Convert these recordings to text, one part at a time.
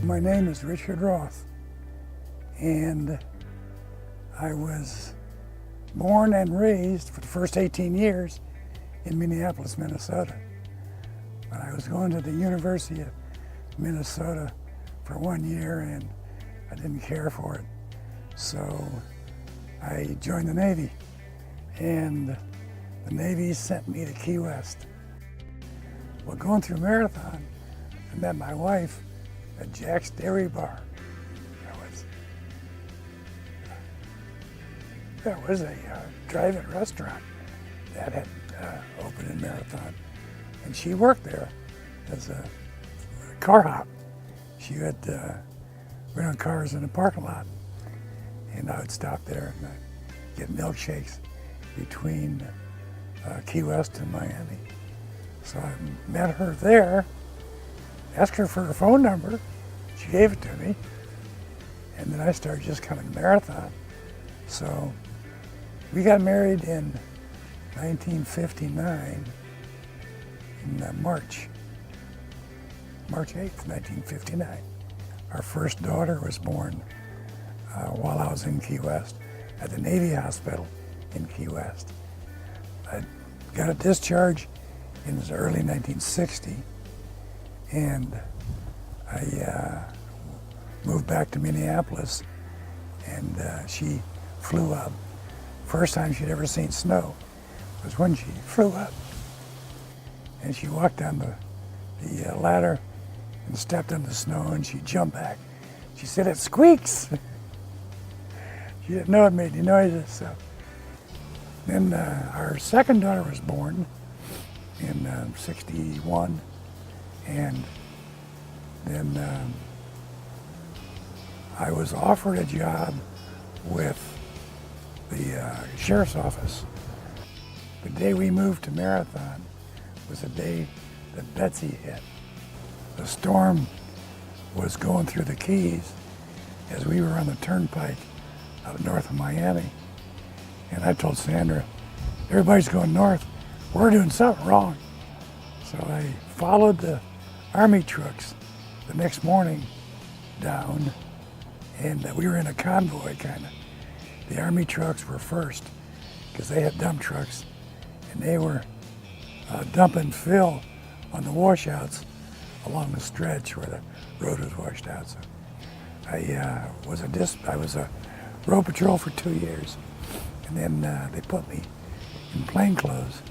My name is Richard Roth, and I was born and raised for the first 18 years in Minneapolis, Minnesota. But I was going to the University of Minnesota for 1 year and I didn't care for it. So I joined the Navy, and the Navy sent me to Key West. Well, going through Marathon, I met my wife at Jack's Dairy Bar. That was a drive-in restaurant that had opened in Marathon, and she worked there as a car hop. She had rented cars in the parking lot, and I would stop there and get milkshakes between Key West and Miami. So I met her there, asked her for her phone number. She gave it to me, and then I started just coming to Marathon. So we got married in 1959, in March 8th, 1959. Our first daughter was born while I was in Key West at the Navy Hospital in Key West. I got a discharge in early 1960, and I moved back to Minneapolis, and she flew up. First time she'd ever seen snow was when she flew up. And she walked down the ladder and stepped in the snow, and she jumped back. She said, "It squeaks." She didn't know it made any noises. So then our second daughter was born in 61, and then I was offered a job with the sheriff's office. The day we moved to Marathon was the day that Betsy hit. The storm was going through the Keys as we were on the turnpike up north of Miami. And I told Sandra, everybody's going north. We're doing something wrong. So I followed the Army trucks the next morning down, and we were in a convoy kind of. The Army trucks were first because they had dump trucks, and they were dumping fill on the washouts along the stretch where the road was washed out. So I was a road patrol for 2 years, and then they put me in plain clothes,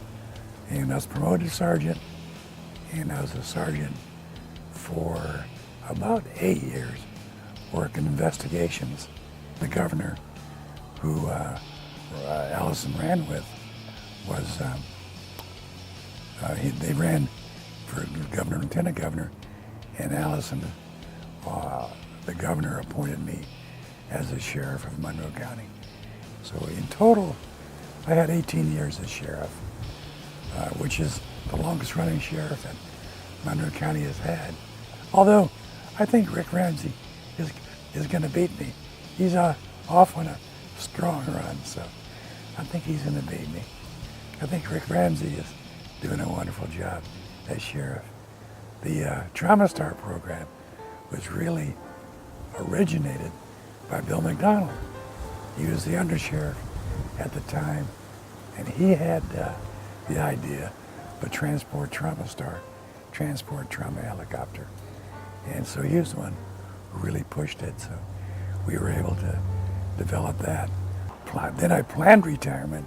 and I was promoted to sergeant, and I was a sergeant for about 8 years, working investigations. The governor, who Allison ran with, was they ran for governor, lieutenant governor, and Allison, the governor, appointed me as the sheriff of Monroe County. So in total, I had 18 years as sheriff, which is the longest running sheriff that Monroe County has had. Although I think Rick Ramsey is going to beat me. He's off on a strong run, so I think he's going to beat me. I think Rick Ramsey is doing a wonderful job as sheriff. The Trauma Star program was really originated by Bill McDonald. He was the undersheriff at the time, and he had the idea of a transport trauma helicopter. And so he was the one who really pushed it, so we were able to develop that. Then I planned retirement,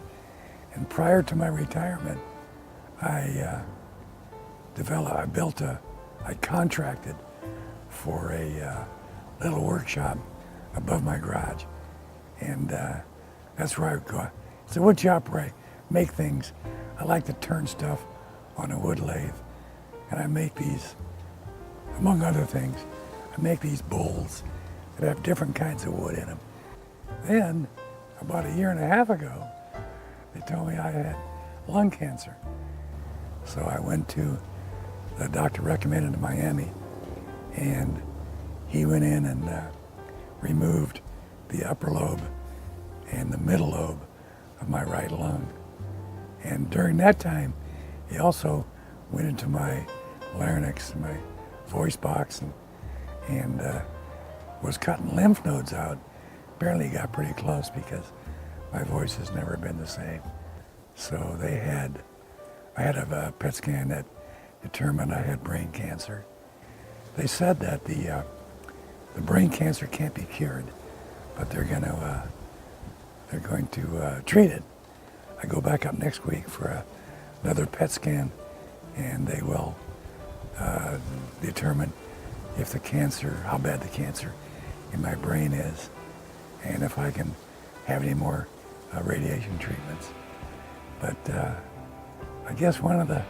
and prior to my retirement, I contracted for a little workshop above my garage, and that's where I would go. It's a wood shop where I make things. I like to turn stuff on a wood lathe, and I make these, among other things, I make these bowls that have different kinds of wood in them. Then, about 1.5 years ago, they told me I had lung cancer. So I went to the doctor recommended in Miami, and he went in and removed the upper lobe and the middle lobe of my right lung. And during that time, he also went into my larynx, my voice box, and was cutting lymph nodes out. Barely got pretty close because my voice has never been the same. So I had a PET scan that determined I had brain cancer. They said that the brain cancer can't be cured, but they're going to treat it. I go back up next week for another PET scan, and they will determine if the cancer, how bad the cancer in my brain is, and if I can have any more radiation treatments. But I guess one of the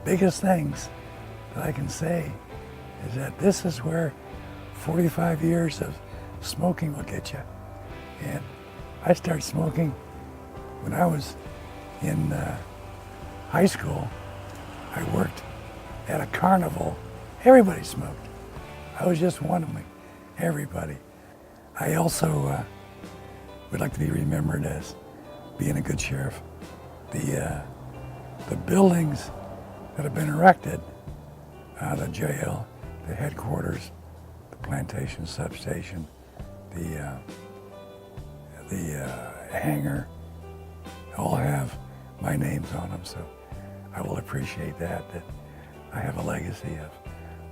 biggest things that I can say is that this is where 45 years of smoking will get you. And I started smoking when I was in high school. I worked at a carnival. Everybody smoked. I was just one of them. Everybody. I also would like to be remembered as being a good sheriff. The buildings that have been erected, the jail, the headquarters, the plantation substation, the hangar, all have my names on them. So I will appreciate that I have a legacy of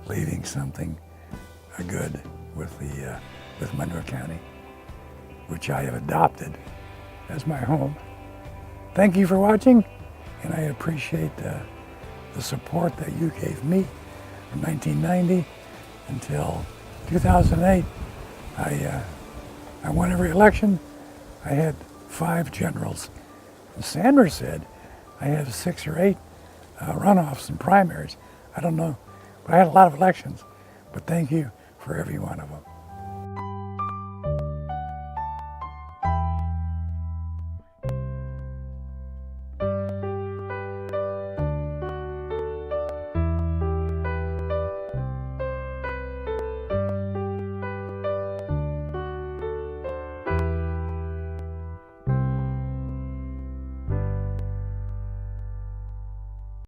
leaving something good with Monroe County, which I have adopted as my home. Thank you for watching, and I appreciate the support that you gave me from 1990 until 2008. I won every election. I had 5 generals. And Sanders said I had 6 or 8 runoffs and primaries. I don't know, but I had a lot of elections. But thank you for every one of them.